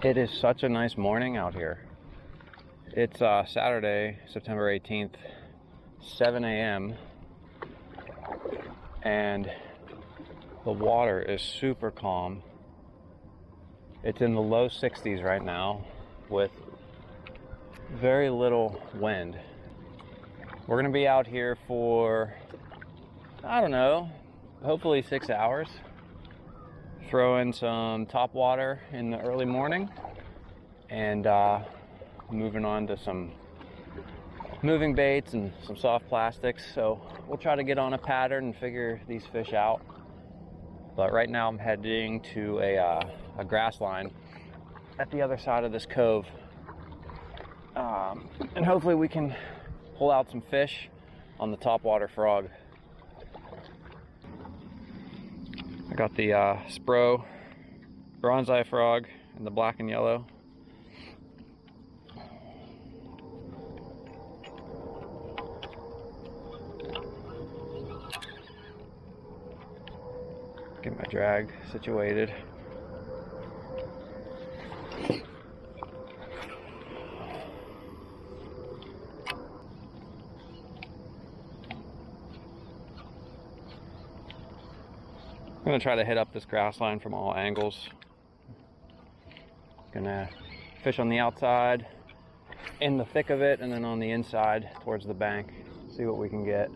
It is such a nice morning out here. It's Saturday, September 18th, 7 a.m. and the water is super calm. It's in the low 60s right now with very little wind. We're gonna be out here for, I don't know, hopefully 6 hours. Throw in some topwater in the early morning and moving on to some moving baits and some soft plastics. So we'll try to get on a pattern and figure these fish out. But right now I'm heading to a grass line at the other side of this cove. And hopefully we can pull out some fish on the topwater frog. I got the Spro bronze eye frog in the black and yellow. Get my drag situated. I'm gonna try to hit up this grass line from all angles. Gonna fish on the outside, in the thick of it, and then on the inside towards the bank. See what we can get.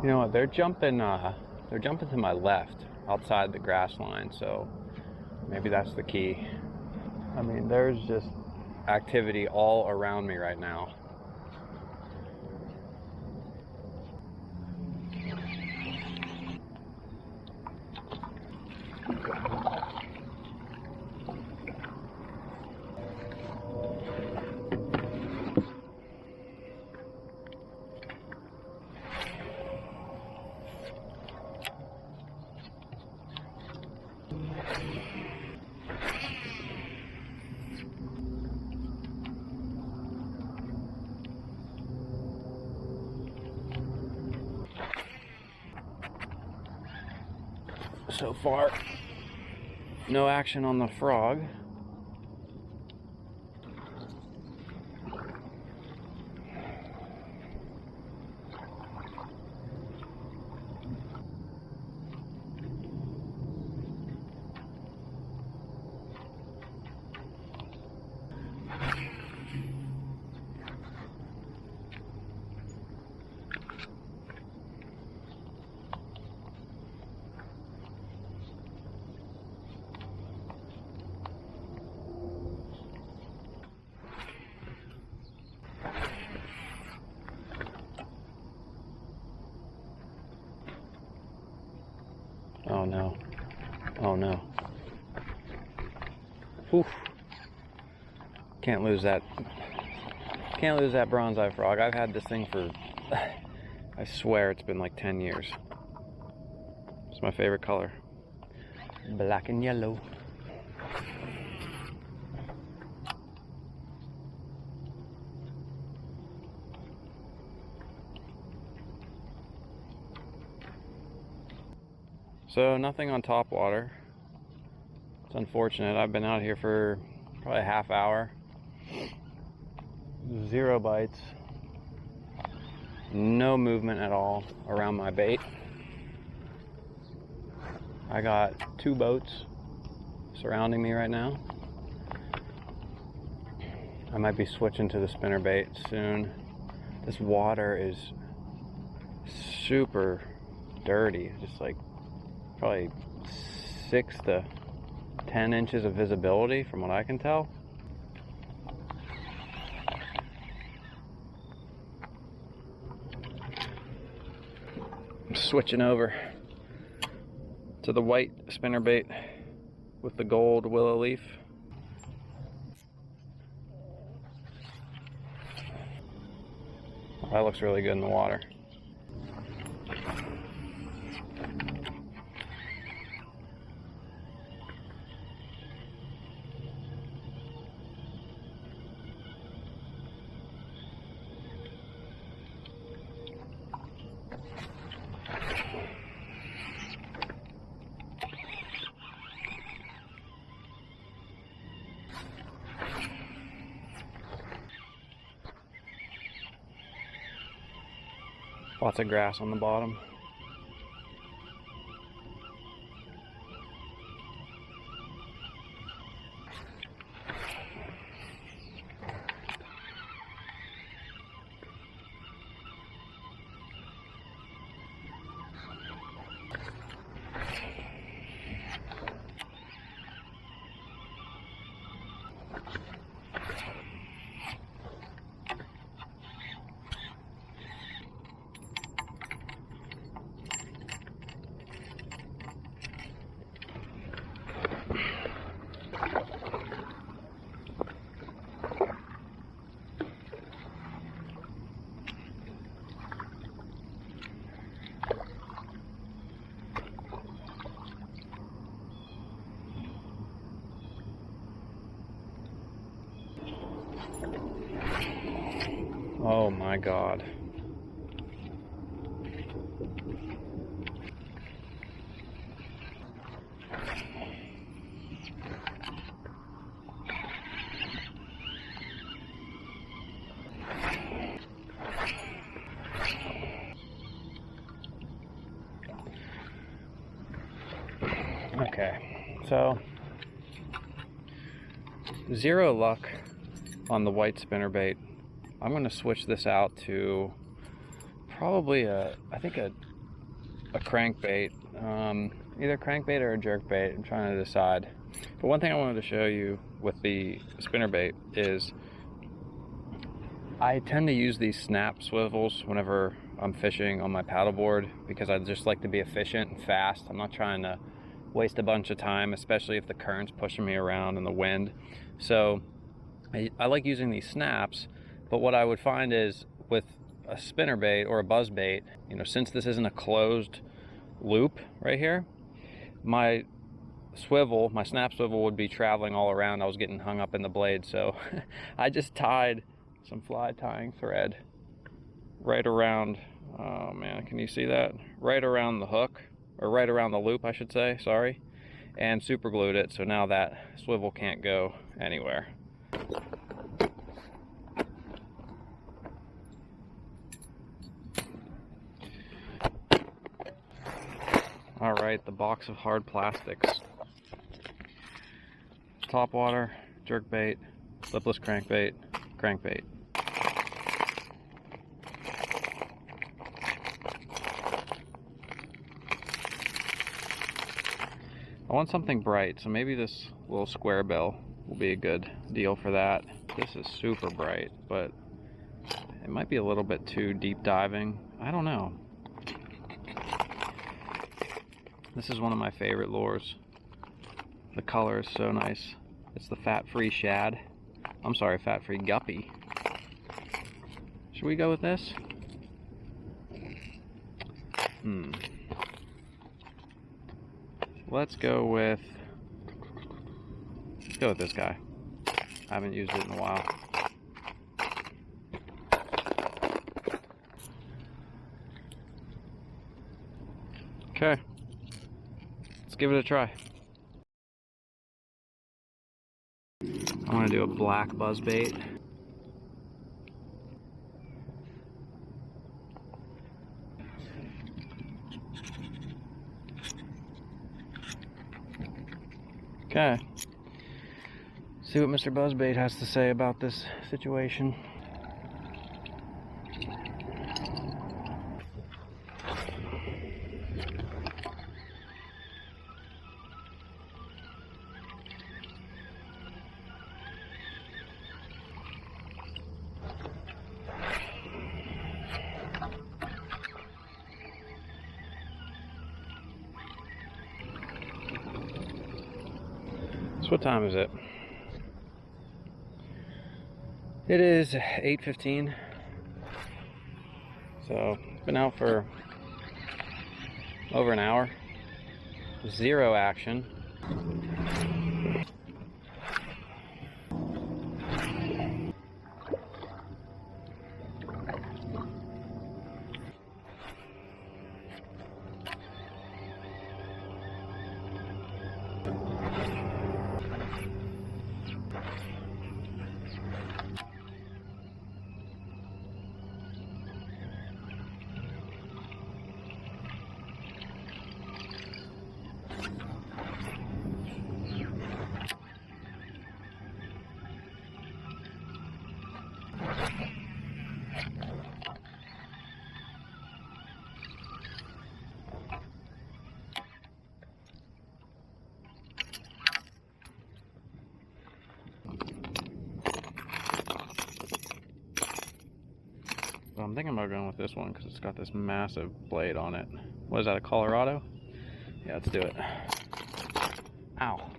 You know what? They're jumping to my left outside the grass line, so maybe that's the key. I mean, there's just activity all around me right now. So far, no action on the frog. Oh no. Oh no. Oof. Can't lose that. Can't lose that bronze eye frog. I've had this thing for, I swear it's been like 10 years. It's my favorite color. Black and yellow. So nothing on topwater. It's unfortunate. I've been out here for probably a half hour. 0 bites. No movement at all around my bait. I got 2 boats surrounding me right now. I might be switching to the spinnerbait soon. This water is super dirty. Just like probably 6 to 10 inches of visibility from what I can tell. I'm switching over to the white spinnerbait. with the gold willow leaf. That looks really good in the water. Lots of grass on the bottom. Oh my God. Okay, so zero luck on the white spinnerbait. I'm going to switch this out to probably I think a crankbait, either crankbait or a jerkbait. I'm trying to decide. But one thing I wanted to show you with the spinnerbait is I tend to use these snap swivels whenever I'm fishing on my paddleboard because I just like to be efficient and fast. I'm not trying to waste a bunch of time, especially if the current's pushing me around in the wind. So I like using these snaps. But what I would find is with a spinnerbait or a buzzbait, you know, since this isn't a closed loop right here, my swivel, my snap swivel would be traveling all around. I was getting hung up in the blade. So I just tied some fly tying thread right around, oh man, can you see that? Right around the hook, or right around the loop, I should say, sorry, and super glued it. So now that swivel can't go anywhere. All right, the box of hard plastics. Topwater, jerkbait, lipless crankbait, crankbait. I want something bright, so maybe this little square bill will be a good deal for that. This is super bright, but it might be a little bit too deep diving. I don't know. This is one of my favorite lures. The color is so nice. It's the fat-free shad. I'm sorry, fat-free guppy. Should we go with this? Let's go with this guy. I haven't used it in a while. Okay. Let's give it a try. I want to do a black buzzbait. Okay. See what Mr. Buzzbait has to say about this situation. So what time is it? It is 8:15. So been out for over an hour. Zero action. So I'm thinking about going with this one because it's got this massive blade on it. What is that, a Colorado? Yeah, let's do it. Ow.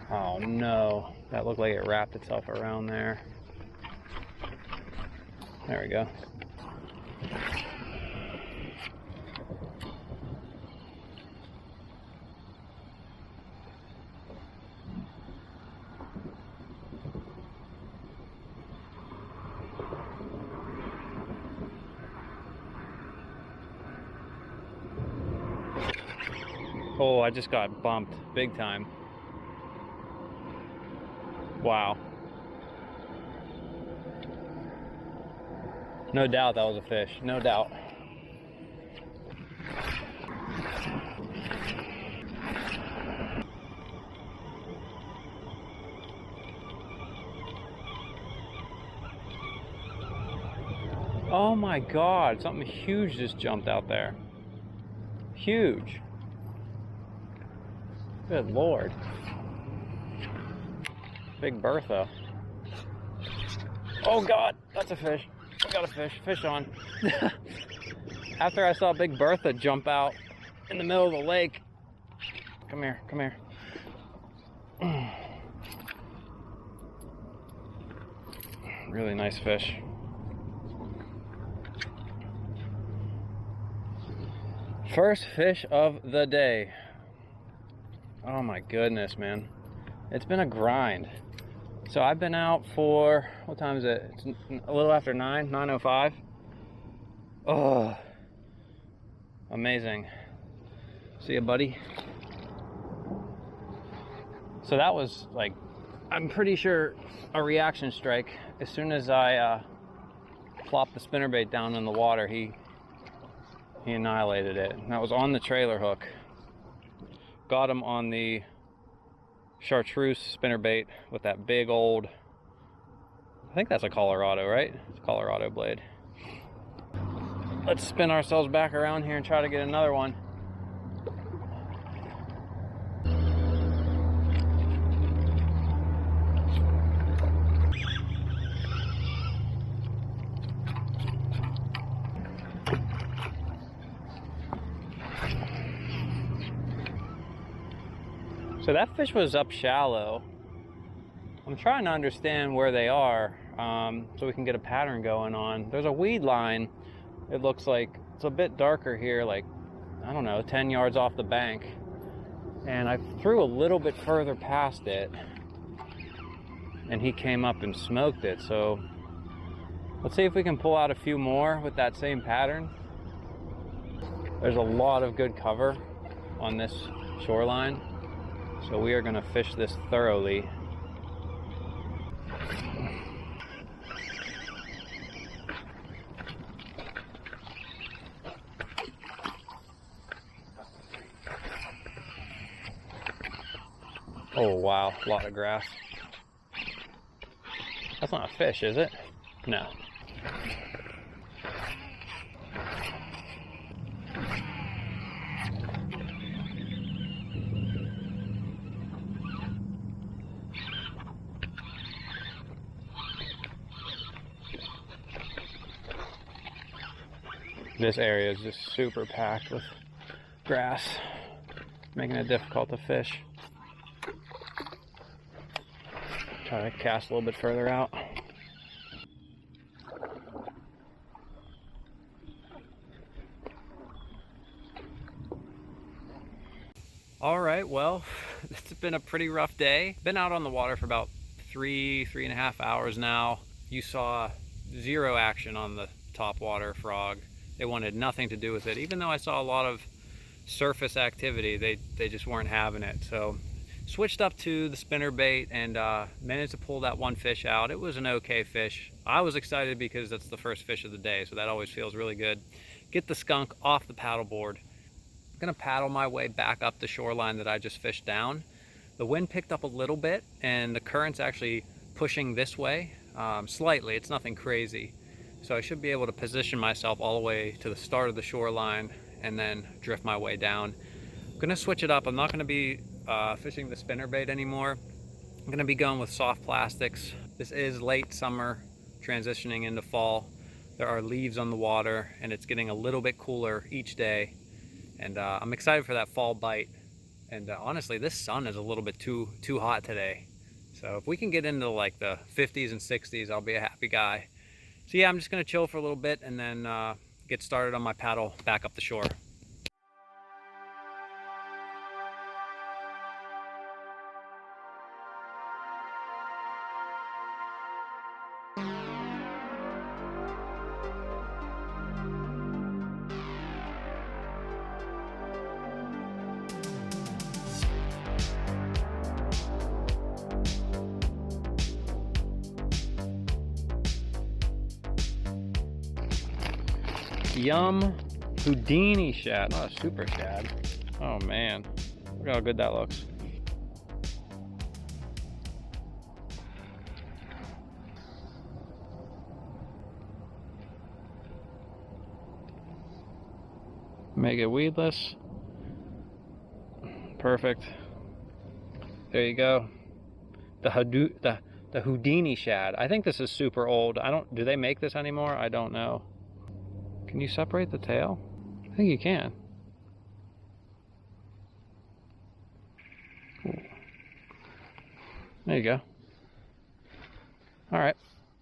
Oh no, that looked like it wrapped itself around there. There we go. Oh, I just got bumped big time. Wow. No doubt that was a fish, no doubt. Oh my God, something huge just jumped out there. Huge. Good Lord. Big Bertha. Oh God, that's a fish. I got a fish. Fish on. After I saw Big Bertha jump out in the middle of the lake. Come here, come here. Really nice fish. First fish of the day. Oh my goodness, man. It's been a grind. So I've been out for, what time is it? It's a little after 9:05. Oh, amazing. See ya, buddy. So that was like, I'm pretty sure a reaction strike. As soon as I plopped the spinnerbait down in the water, he annihilated it. And that was on the trailer hook. Got him on the chartreuse spinnerbait with that big old, I think that's a Colorado, right? It's a Colorado blade. Let's spin ourselves back around here and try to get another one. So that fish was up shallow. I'm trying to understand where they are so we can get a pattern going on. There's a weed line. It looks like it's a bit darker here, like, I don't know, 10 yards off the bank. And I threw a little bit further past it and he came up and smoked it. So let's see if we can pull out a few more with that same pattern. There's a lot of good cover on this shoreline. So we are going to fish this thoroughly. Oh wow, a lot of grass. That's not a fish, is it? No. This area is just super packed with grass. making it difficult to fish. Try to cast a little bit further out. All right, well, it's been a pretty rough day. Been out on the water for about three and a half hours now. You saw zero action on the topwater frog. They wanted nothing to do with it. Even though I saw a lot of surface activity, they just weren't having it. So switched up to the spinnerbait and managed to pull that one fish out. It was an okay fish. I was excited because that's the first fish of the day, so that always feels really good. Get the skunk off the paddleboard. I'm gonna paddle my way back up the shoreline that I just fished down. The wind picked up a little bit and the current's actually pushing this way slightly. It's nothing crazy. So I should be able to position myself all the way to the start of the shoreline and then drift my way down. I'm gonna switch it up. I'm not gonna be fishing the spinnerbait anymore. I'm gonna be going with soft plastics. This is late summer, transitioning into fall. There are leaves on the water and it's getting a little bit cooler each day. And I'm excited for that fall bite. And honestly, this sun is a little bit too hot today. So if we can get into like the 50s and 60s, I'll be a happy guy. So yeah, I'm just gonna chill for a little bit and then get started on my paddle back up the shore. Yum Houdini shad, not a super shad. Oh man, look how good that looks. Make it weedless. Perfect. There you go. The Houdini shad. I think this is super old. Do they make this anymore? I don't know. Can you separate the tail? I think you can. Cool. There you go. All right,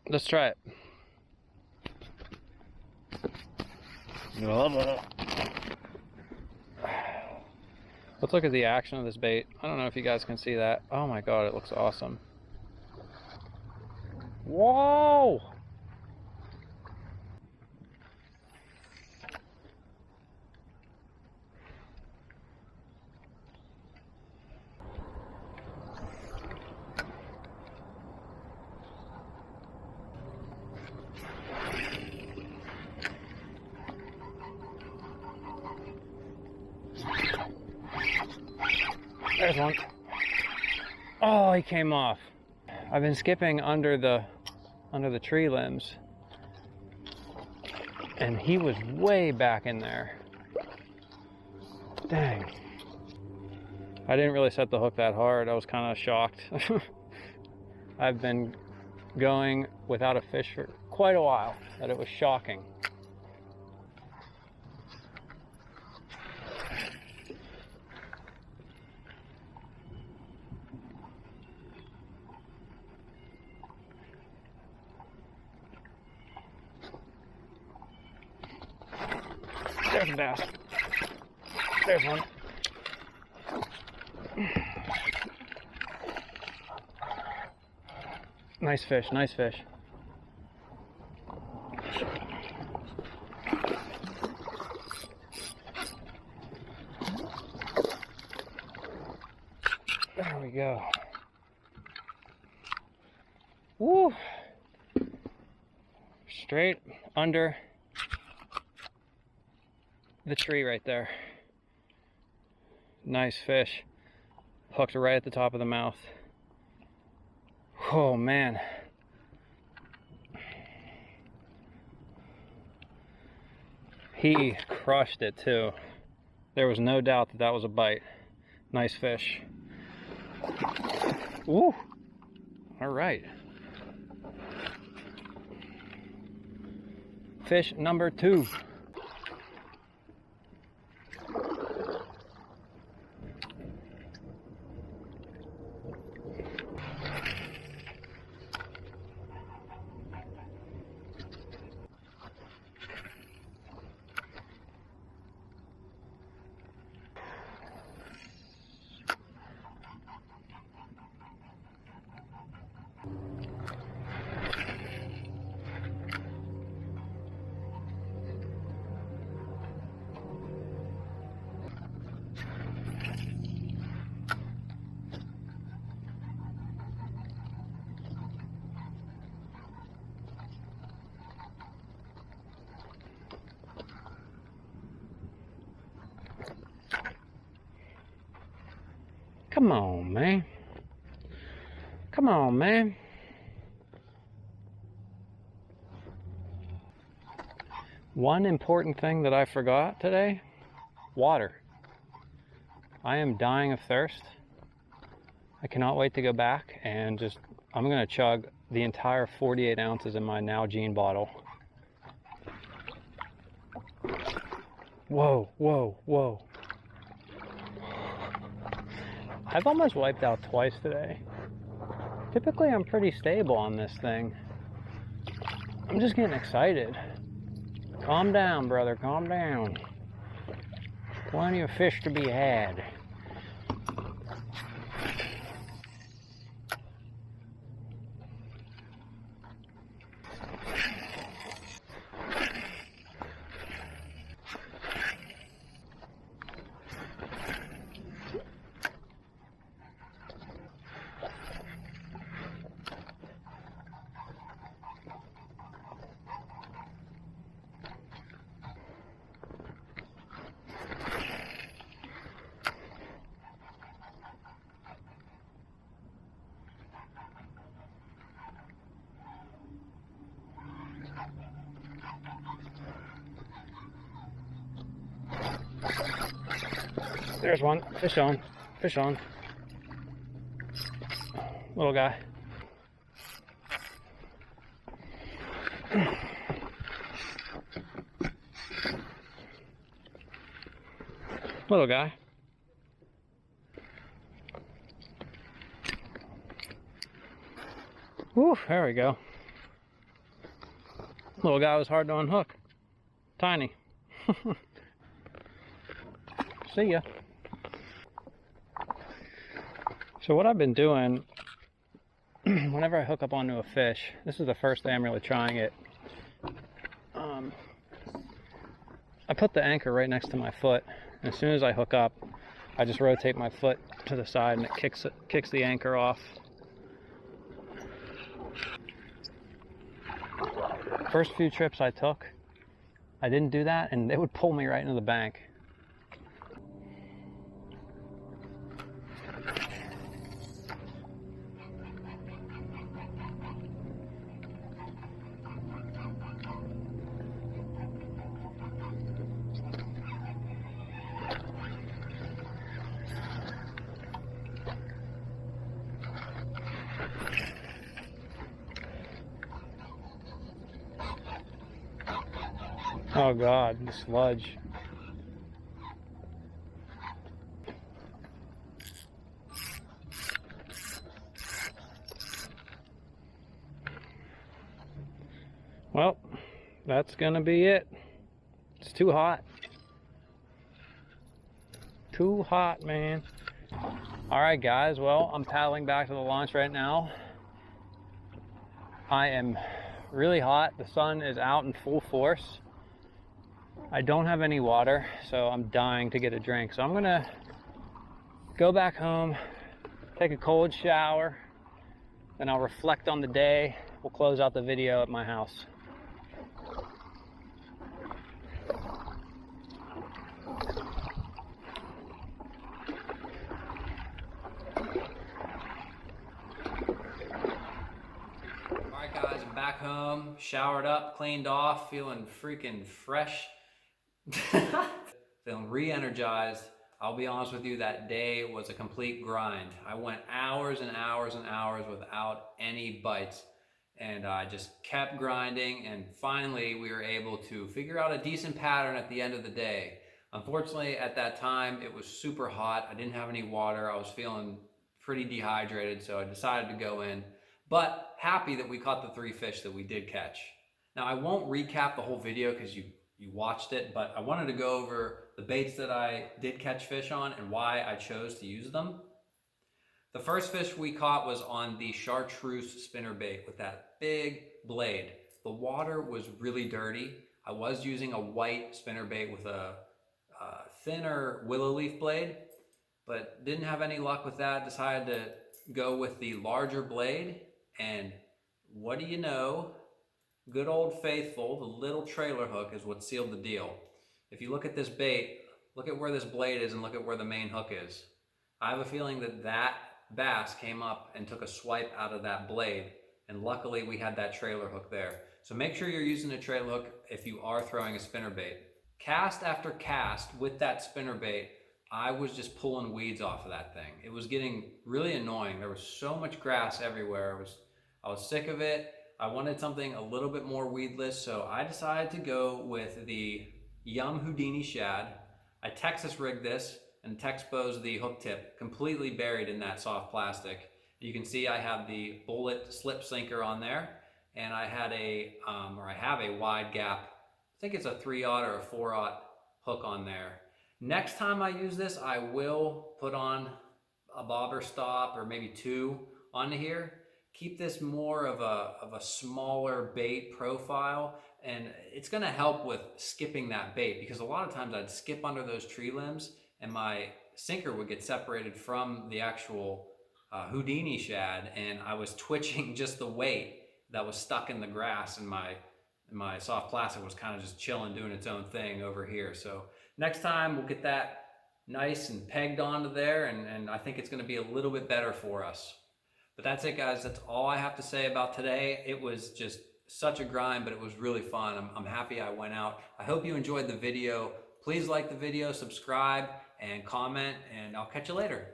let's try it. Let's look at the action of this bait. I don't know if you guys can see that. Oh my God, it looks awesome. Whoa! There's one. Oh, he came off. I've been skipping under the tree limbs and he was way back in there. Dang. I didn't really set the hook that hard. I was kind of shocked. I've been going without a fish for quite a while, that it was shocking. There's a bass. There's one. Nice fish, nice fish. There we go. Woo! Straight under the tree right there. Nice fish. Hooked right at the top of the mouth. Oh man. He crushed it too. There was no doubt that that was a bite. Nice fish. Woo! All right. Fish number 2. Come on, man. Come on, man. One important thing that I forgot today, water. I am dying of thirst. I cannot wait to go back and I'm gonna chug the entire 48 ounces in my Nalgene bottle. Whoa, whoa, whoa. I've almost wiped out twice today. Typically I'm pretty stable on this thing. I'm just getting excited. Calm down, brother, calm down. Plenty of fish to be had. There's one. Fish on. Fish on. Little guy. Little guy. Whew, there we go. Little guy was hard to unhook. Tiny. See ya. So what I've been doing, whenever I hook up onto a fish, this is the first day I'm really trying it. I put the anchor right next to my foot, and as soon as I hook up, I just rotate my foot to the side and it kicks the anchor off. First few trips I took, I didn't do that, and they would pull me right into the bank. Oh God, the sludge. Well, that's gonna be it. It's too hot. Too hot, man. All right, guys, well, I'm paddling back to the launch right now. I am really hot. The sun is out in full force. I don't have any water, so I'm dying to get a drink. So I'm gonna go back home, take a cold shower, then I'll reflect on the day. We'll close out the video at my house. Alright guys, I'm back home, showered up, cleaned off, feeling freaking fresh. Feeling re-energized. I'll be honest with you, that day was a complete grind. I went hours and hours and hours without any bites, and I just kept grinding, and finally we were able to figure out a decent pattern at the end of the day. Unfortunately, at that time it was super hot. I didn't have any water. I was feeling pretty dehydrated, so I decided to go in, but happy that we caught the 3 fish that we did catch. Now I won't recap the whole video because you watched it, but I wanted to go over the baits that I did catch fish on and why I chose to use them. The first fish we caught was on the chartreuse spinnerbait with that big blade. The water was really dirty. I was using a white spinnerbait with a thinner willow leaf blade, but didn't have any luck with that. Decided to go with the larger blade, and what do you know? Good old faithful, the little trailer hook is what sealed the deal. If you look at this bait, look at where this blade is and look at where the main hook is. I have a feeling that that bass came up and took a swipe out of that blade, and luckily we had that trailer hook there. So make sure you're using a trailer hook if you are throwing a spinnerbait. Cast after cast with that spinnerbait, I was just pulling weeds off of that thing. It was getting really annoying. There was so much grass everywhere. I was sick of it. I wanted something a little bit more weedless, so I decided to go with the Yum Houdini shad. I Texas rigged this and Texposed the hook tip completely buried in that soft plastic. You can see I have the bullet slip sinker on there, and I had I have a wide gap, I think it's a 3/0 or a 4/0 hook on there. Next time I use this, I will put on a bobber stop or maybe two onto here. Keep this more of a smaller bait profile, and it's gonna help with skipping that bait, because a lot of times I'd skip under those tree limbs and my sinker would get separated from the actual Houdini shad, and I was twitching just the weight that was stuck in the grass, and my soft plastic was kind of just chilling, doing its own thing over here. So next time we'll get that nice and pegged onto there, and I think it's gonna be a little bit better for us. But that's it, guys. That's all I have to say about today. It was just such a grind, but it was really fun. I'm happy I went out. I hope you enjoyed the video. Please like the video, subscribe, and comment, and I'll catch you later.